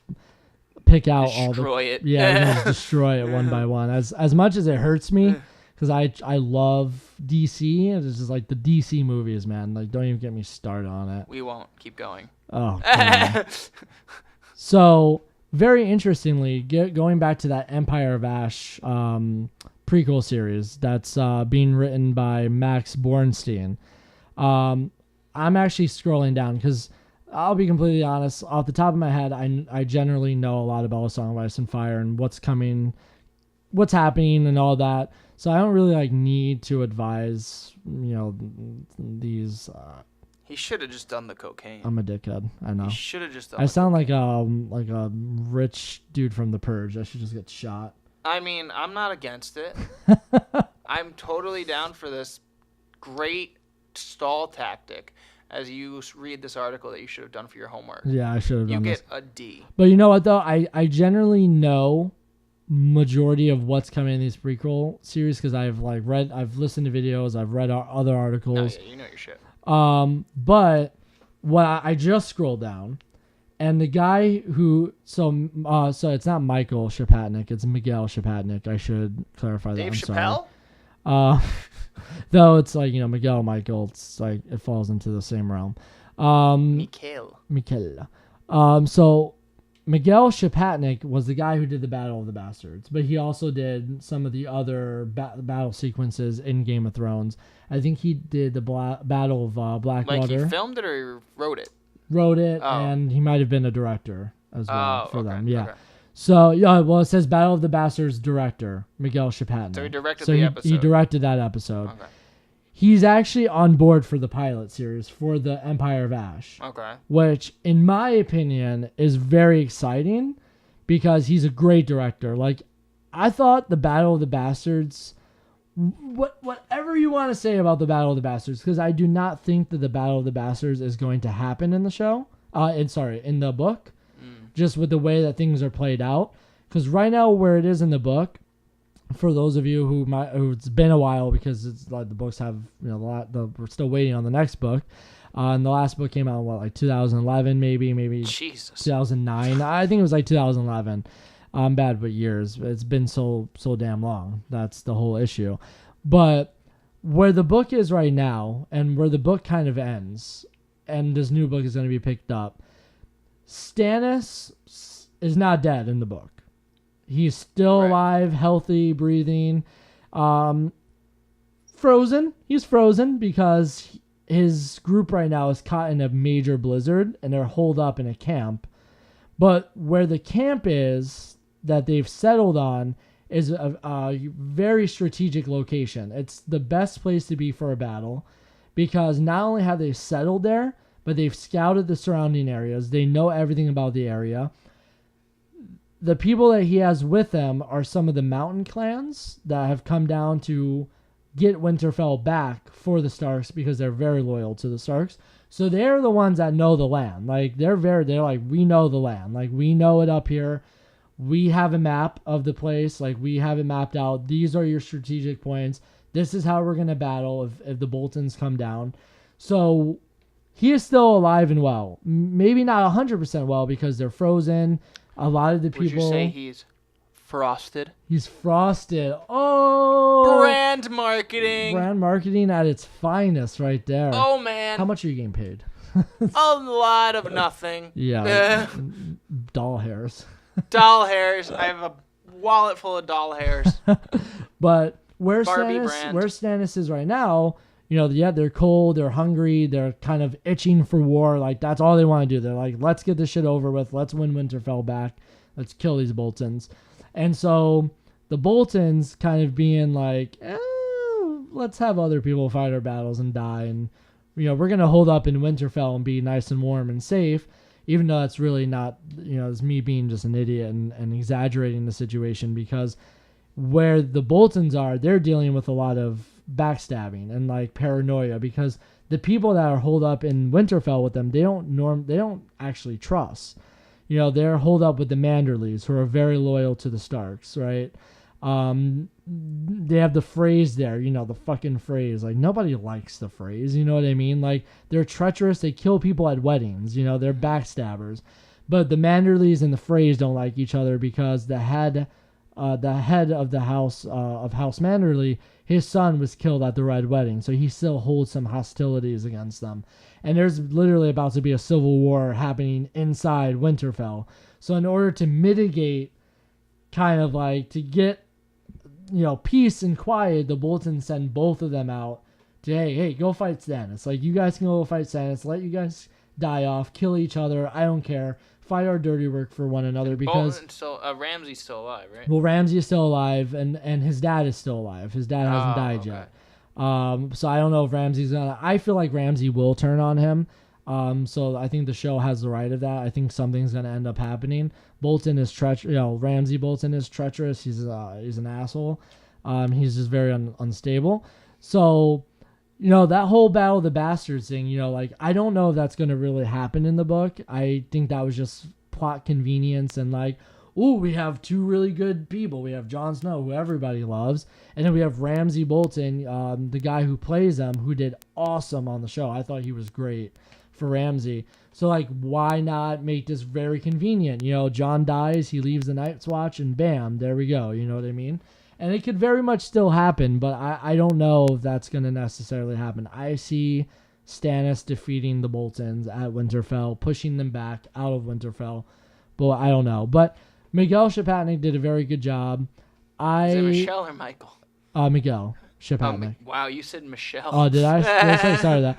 pick out all the Destroy it. yeah, just destroy it one by one. As much as it hurts me, because I love DC. It's just like the DC movies, man. Like, don't even get me started on it. We won't. Keep going. Oh, God. So, very interestingly, going back to that Empire of Ash prequel series that's being written by Max Bornstein, I'm actually scrolling down because I'll be completely honest. Off the top of my head, I generally know a lot about A Song of Ice and Fire and what's coming, what's happening, and all that. So I don't really need to advise, these. He should have just done the cocaine. I'm a dickhead. I know. He should have just done. I sound like a rich dude from The Purge. I should just get shot. I mean, I'm not against it. I'm totally down for this great stall tactic. As you read this article that you should have done for your homework. Yeah, I should have done this. You get a D. But you know what, though? I generally know majority of what's coming in these prequel series because I've listened to videos, I've read other articles. Oh, yeah, you know your shit. But what I just scrolled down, and the guy who so it's not Michael Shepatnik, it's Miguel Shepatnik. I should clarify that. Dave I'm Chappelle? Sorry. Though it's like, Miguel, Michael, it's like it falls into the same realm. Mikhail. So Miguel Shepatnik was the guy who did the Battle of the Bastards, but he also did some of the other battle sequences in Game of Thrones. I think he did the Battle of Blackwater. Like he filmed it or he wrote it? Wrote it, and he might have been a director as well for them. Yeah. Okay. So, it says Battle of the Bastards director, Miguel Shepatnik. So he directed the episode. He directed that episode. Okay. He's actually on board for the pilot series for the Empire of Ash. Okay. Which, in my opinion, is very exciting because he's a great director. Like, I thought the Battle of the Bastards, whatever you want to say about the Battle of the Bastards, because I do not think that the Battle of the Bastards is going to happen in the show. In the book. Just with the way that things are played out. Because right now, where it is in the book, for those of you who it's been a while because it's like the books have, we're still waiting on the next book. And the last book came out in 2011, maybe Jesus. 2009. I think it was like 2011. I'm bad with years. It's been so damn long. That's the whole issue. But where the book is right now, and where the book kind of ends, and this new book is going to be picked up, Stannis is not dead in the book. He's still alive, healthy, breathing. Frozen. He's frozen because his group right now is caught in a major blizzard and they're holed up in a camp. But where the camp is that they've settled on is a very strategic location. It's the best place to be for a battle because not only have they settled there, but they've scouted the surrounding areas. They know everything about the area. The people that he has with them are some of the mountain clans that have come down to get Winterfell back for the Starks because they're very loyal to the Starks. So they're the ones that know the land. Like they're like, we know the land. Like we know it up here. We have a map of the place. Like we have it mapped out. These are your strategic points. This is how we're going to battle if the Boltons come down. So he is still alive and well. Maybe not 100% well because they're frozen. A lot of the people... Would you say he's frosted? He's frosted. Oh! Brand marketing. Brand marketing at its finest right there. Oh, man. How much are you getting paid? A lot of nothing. Yeah. Doll hairs. Doll hairs. I have a wallet full of doll hairs. But where Stannis is right now... they're cold, they're hungry, they're kind of itching for war. Like, that's all they want to do. They're like, let's get this shit over with. Let's win Winterfell back. Let's kill these Boltons. And so the Boltons kind of being like, let's have other people fight our battles and die. And, we're going to hold up in Winterfell and be nice and warm and safe, even though that's really not, it's me being just an idiot and exaggerating the situation because where the Boltons are, they're dealing with a lot of backstabbing and like paranoia because the people that are holed up in Winterfell with them, they don't actually trust. They're holed up with the Manderleys who are very loyal to the Starks, right? They have the phrase there, the fucking phrase. Like nobody likes the phrase, you know what I mean? Like they're treacherous, they kill people at weddings, they're backstabbers. But the Manderleys and the Freys don't like each other because the head of the house of House Manderley, his son was killed at the Red Wedding, so he still holds some hostilities against them. And there's literally about to be a civil war happening inside Winterfell. So in order to mitigate, kind of like to get, peace and quiet, the Boltons send both of them out to, hey, go fight Stannis. Like, you guys can go fight Stannis. Let you guys die off, kill each other. I don't care. Fight our dirty work for one another because Ramsay's still alive, right? Well, Ramsay is still alive, and his dad is still alive. His dad hasn't died yet. So I don't know if Ramsay's gonna. I feel like Ramsay will turn on him. So I think the show has the right of that. I think something's gonna end up happening. Bolton is Ramsay Bolton is treacherous. He's an asshole. He's just very unstable. So, that whole Battle of the Bastards thing, I don't know if that's going to really happen in the book. I think that was just plot convenience and we have two really good people. We have Jon Snow, who everybody loves, and then we have Ramsay Bolton, the guy who plays him, who did awesome on the show. I thought he was great for Ramsay. So, why not make this very convenient? Jon dies, he leaves the Night's Watch, and bam, there we go. You know what I mean? And it could very much still happen, but I don't know if that's going to necessarily happen. I see Stannis defeating the Boltons at Winterfell, pushing them back out of Winterfell, but I don't know. But Miguel Shepatnik did a very good job. Is it Michelle or Michael? Miguel Shepatnik. Wow, you said Michelle. Oh, did I? Sorry that.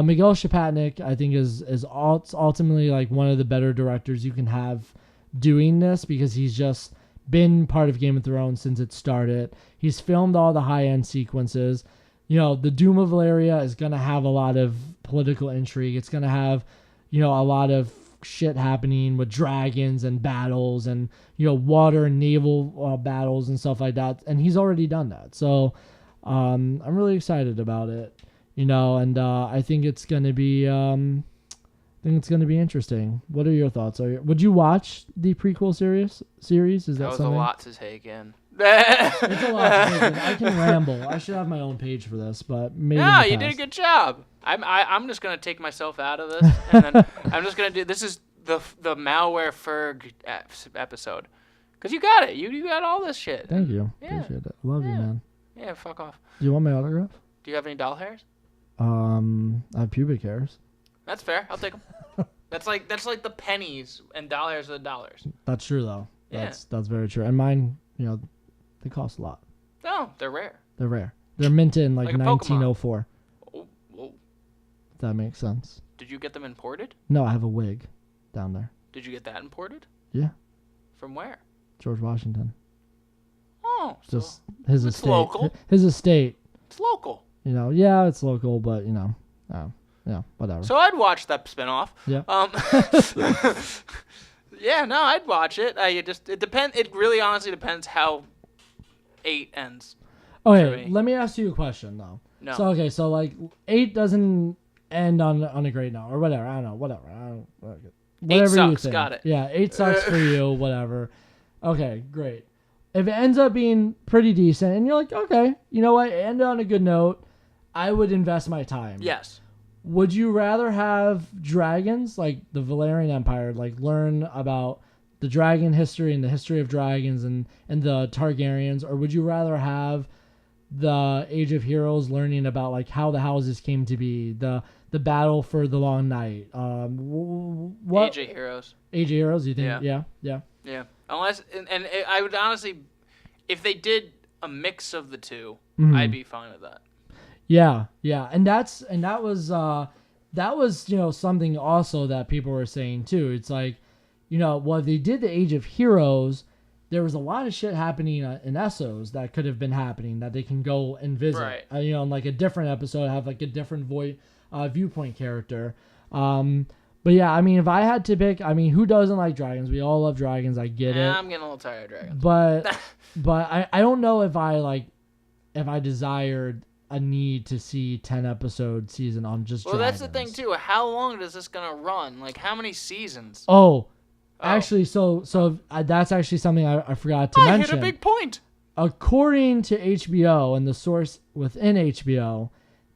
Miguel Shepatnik, I think, is ultimately one of the better directors you can have doing this because he's just been part of Game of Thrones since it started. He's filmed all the high-end sequences. The Doom of Valyria is going to have a lot of political intrigue. It's going to have, a lot of shit happening with dragons and battles and, water and naval battles and stuff like that. And he's already done that. So I'm really excited about it, and I think it's going to be... interesting. What are your thoughts? Would you watch the prequel series? Is that was something? A lot to take in. It's a lot to take in. I can ramble. I should have my own page for this, but maybe. No, you did a good job. I'm just gonna take myself out of this, and then I'm just gonna do. This is the malware Ferg episode, because you got it. You got all this shit. Thank you. Yeah. Appreciate it. Love you, man. Yeah, fuck off. Do you want my autograph? Do you have any doll hairs? I have pubic hairs. That's fair. I'll take them. That's like the pennies and dollars are the dollars. That's true though. That's very true. And mine, they cost a lot. No, they're rare. They're rare. They're minted in 1904. Whoa. If that makes sense. Did you get them imported? No, I have a wig down there. Did you get that imported? Yeah. From where? George Washington. Oh, just his it's estate. Local. His estate. It's local. Yeah, it's local, but yeah, whatever. So I'd watch that spinoff. Yeah. Yeah, no, I'd watch it. It really honestly depends how 8 ends. Okay, let me ask you a question though. No. So 8 doesn't end on a great note or whatever. I don't know. Whatever. Whatever 8 sucks. You think. Got it. Yeah, 8 sucks for you. Whatever. Okay, great. If it ends up being pretty decent, and you're like, okay, you know what, it ended on a good note, I would invest my time. Yes. Would you rather have dragons, like the Valyrian Empire, learn about the dragon history and the history of dragons and the Targaryens, or would you rather have the Age of Heroes learning about how the houses came to be, the battle for the Long Night? What Age of Heroes. Age of Heroes, you think? Yeah. Yeah. Unless and I would honestly, if they did a mix of the two, I'd be fine with that. Yeah, and that was something also that people were saying too. It's well, they did the Age of Heroes. There was a lot of shit happening in Essos that could have been happening that they can go and visit. Right. In a different episode, have a different viewpoint character. But yeah, if I had to pick, who doesn't like dragons? We all love dragons. I get it. I'm getting a little tired of dragons. But I don't know if I desired a need to see 10-episode season on just dragons. Well, that's the thing too. How long is this gonna run? How many seasons? Actually, so that's actually something I forgot to mention. I hit a big point. According to HBO and the source within HBO,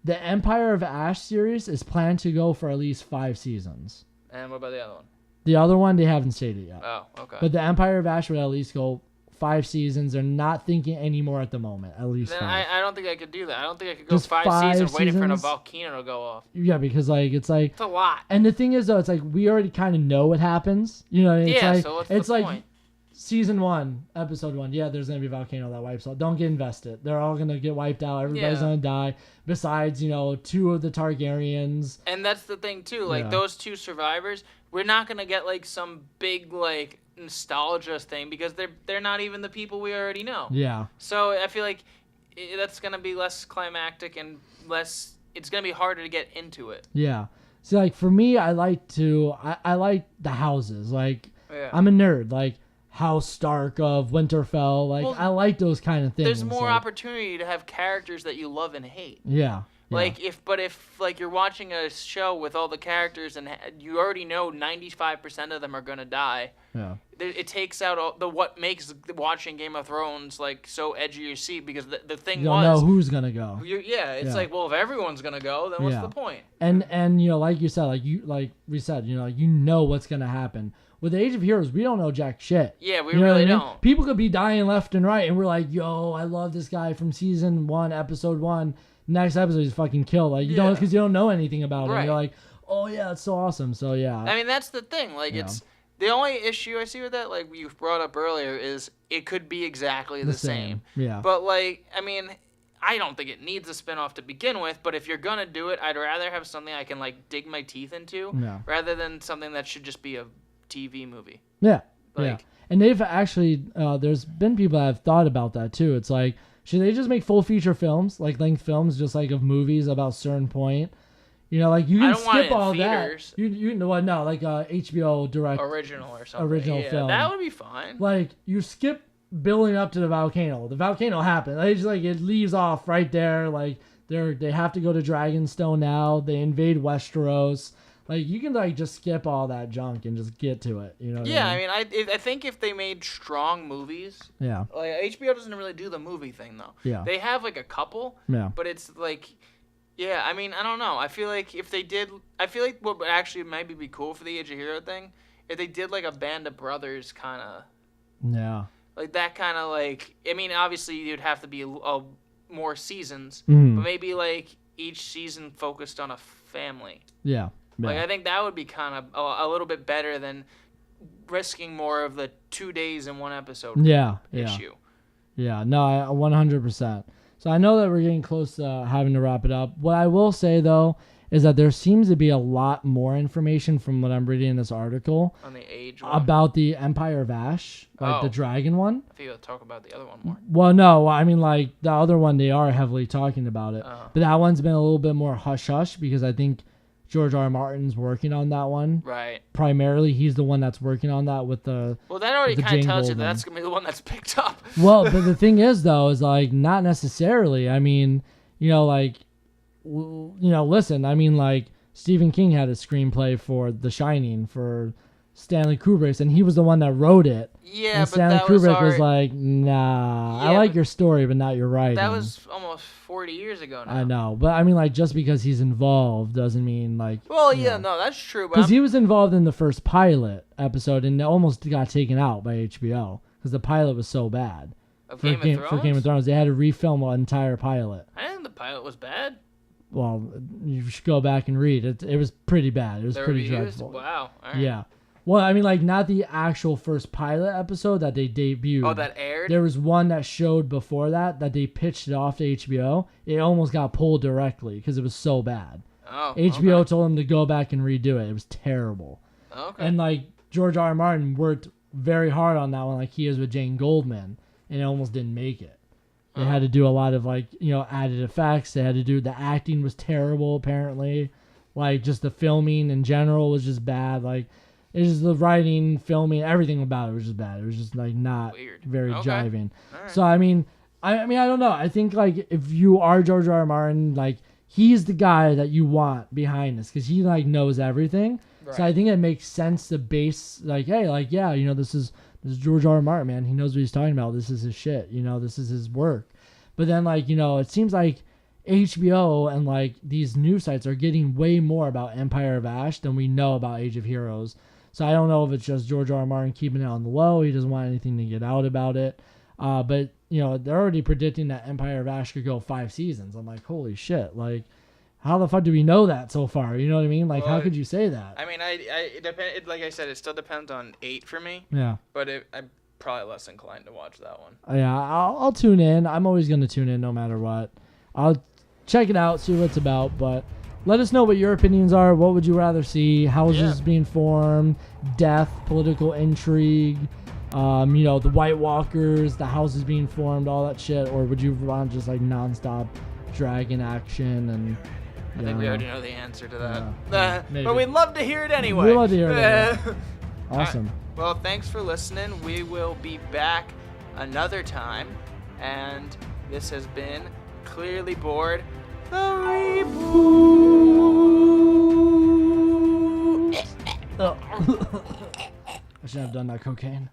the Empire of Ash series is planned to go for at least 5 seasons. And what about the other one? The other one, they haven't stated yet. Oh, okay. But the Empire of Ash would at least go 5 seasons. They're not thinking anymore at the moment. At least then 5. I don't think I could do that. I don't think I could go Just 5 5 seasons waiting for a seasons? volcano to go off. Yeah, because it's It's a lot. and the thing is though, it's like we already kind of know what happens. You know, it's Yeah, like so what's it's the like point? season 1, episode 1. Yeah, there's gonna be a volcano that wipes out. Don't get invested. They're all gonna get wiped out. Everybody's Yeah. gonna die. Besides, 2 of the Targaryens. And that's the thing too. Like Yeah. those 2 survivors, we're not gonna get like some big like nostalgia thing because they're not even the people we already know. Yeah. So I feel like that's gonna be less climactic and less. It's gonna be harder to get into it. Yeah. See, like for me, I like the houses. Like Yeah. I'm a nerd. Like House Stark of Winterfell. Like Well, I like those kind of things. There's more like, opportunity to have characters that you love and hate. Yeah. Like if like you're watching a show with all the characters and you already know 95% of them are gonna die, Yeah. it takes out all what makes watching Game of Thrones like so edgy your seat because the thing You don't was know who's gonna go. it's Yeah. like, well, if everyone's gonna go, then what's Yeah. the point? And like you said, like we said, you know what's gonna happen. With the Age of Heroes, we don't know jack shit. Yeah, we You know really what I mean? don't. People could be dying left and right, and we're like, yo, I love this guy from season 1, episode 1. Next episode, he's fucking killed. Like you don't, Yeah. because you don't know anything about him. Right. You're like, oh yeah, it's so awesome. So yeah. I mean, that's the thing. Like, Yeah. it's the only issue I see with that, like you brought up earlier, is it could be exactly the same. Yeah. But like, I mean, I don't think it needs a spinoff to begin with. But if you're gonna do it, I'd rather have something I can like dig my teeth into, Yeah. rather than something that should just be a TV movie. Yeah. Like- yeah. And they've actually, there's been people that have thought about that too. It's like, should they just make full feature films, like length films, just like of movies about a certain point? Like you I can don't want it skip in all theaters. that. You know what? No, like HBO direct. Original or something. Original yeah, film. That would be fine. Like you skip building up to the volcano. The volcano happened. They just like it leaves off right there. Like they have to go to Dragonstone now. They invade Westeros. Like you can like just skip all that junk and just get to it. You know? What Yeah, I mean? I mean, I think if they made strong movies, Yeah. like HBO doesn't really do the movie thing though. Yeah. They have like a couple, Yeah. but it's like, yeah, I mean, I don't know. I feel like if they did, I feel like what would actually maybe be cool for the Age of Hero thing, if they did like a Band of Brothers kind of, Yeah. like that kind of like, I mean, obviously you'd have to be more seasons, Mhm. but maybe like each season focused on a family. Yeah. Yeah. Like I think that would be kind of a little bit better than risking more of the 2 days in one episode yeah. issue. Yeah. No, 100%. So I know that we're getting close to having to wrap it up. What I will say though is that there seems to be a lot more information from what I'm reading in this article On the age one. about the Empire of Ash, like the Oh. dragon one. I think you'll talk about the other one more. Well, no, I mean like the other one they are heavily talking about it, Uh-huh. but that one's been a little bit more hush hush because I think George R. R. Martin's working on that one. Right. Primarily, he's the one that's working on that with the. Well, that already The kind of Jane tells you Goldman. that that's going to be the one that's picked up. Well, but the thing is though, is like not necessarily. I mean, like, listen. I mean, like Stephen King had a screenplay for The Shining for Stanley Kubrick's, and he was the one that wrote it. Yeah, And but Stanley that was Kubrick was already, like, nah, I Yeah, like but your story, but not your writing. that was almost 40 years ago now. I know, but I mean, like, just because he's involved doesn't mean like. Well, you yeah, know. no, that's true. But Because I'm- he was involved in the first pilot episode, and it almost got taken out by HBO because the pilot was so bad. of For Game of Thrones? For Game of Thrones, they had to refilm an entire pilot. I didn't think the pilot was bad. Well, you should go back and read it. It was pretty bad. It was The pretty reviews? dreadful. Wow. All right. Yeah. Well, I mean, like, not the actual first pilot episode that they debuted. Oh, that aired? There was one that showed before that they pitched it off to HBO. It almost got pulled directly because it was so bad. Oh, HBO okay. told them to go back and redo it. It was terrible. Okay. And, like, George R. R. Martin worked very hard on that one, like he is with Jane Goldman, and it almost didn't make it. They had to do a lot of, like, added effects. They had to do, the acting was terrible, apparently. Like, just the filming in general was just bad. Like, it's just the writing, filming, everything about it was just bad. It was just, like, not Weird. very Okay. jiving. All right. So, I mean, I don't know. I think, like, if you are George R. R. Martin, like, he's the guy that you want behind this because he, like, knows everything. Right. So I think it makes sense to base, like, hey, like, yeah, this is George R. R. Martin, man. He knows what he's talking about. This is his shit. This is his work. But then, like, it seems like HBO and, like, these news sites are getting way more about Empire of Ash than we know about Age of Heroes. So I don't know if it's just George R. R. Martin keeping it on the low. He doesn't want anything to get out about it. But they're already predicting that Empire of Ash could go 5 seasons. I'm like, holy shit! Like, how the fuck do we know that so far? You know what I mean? Like, how could you say that? I mean, it depend. Like I said, it still depends on 8 for me. Yeah. But I'm probably less inclined to watch that one. Yeah, I'll tune in. I'm always gonna tune in no matter what. I'll check it out, see what it's about. But let us know what your opinions are. What would you rather see? How is this being formed? Death, political intrigue. The White Walkers, the houses being formed, all that shit. Or would you want just like nonstop dragon action and? I think we already know the answer to that. Yeah, but we'd love to hear it anyway. We'd love to hear it. Awesome. Right. Well, thanks for listening. We will be back another time. And this has been Clearly Bored, the reboot. I shouldn't have done that cocaine.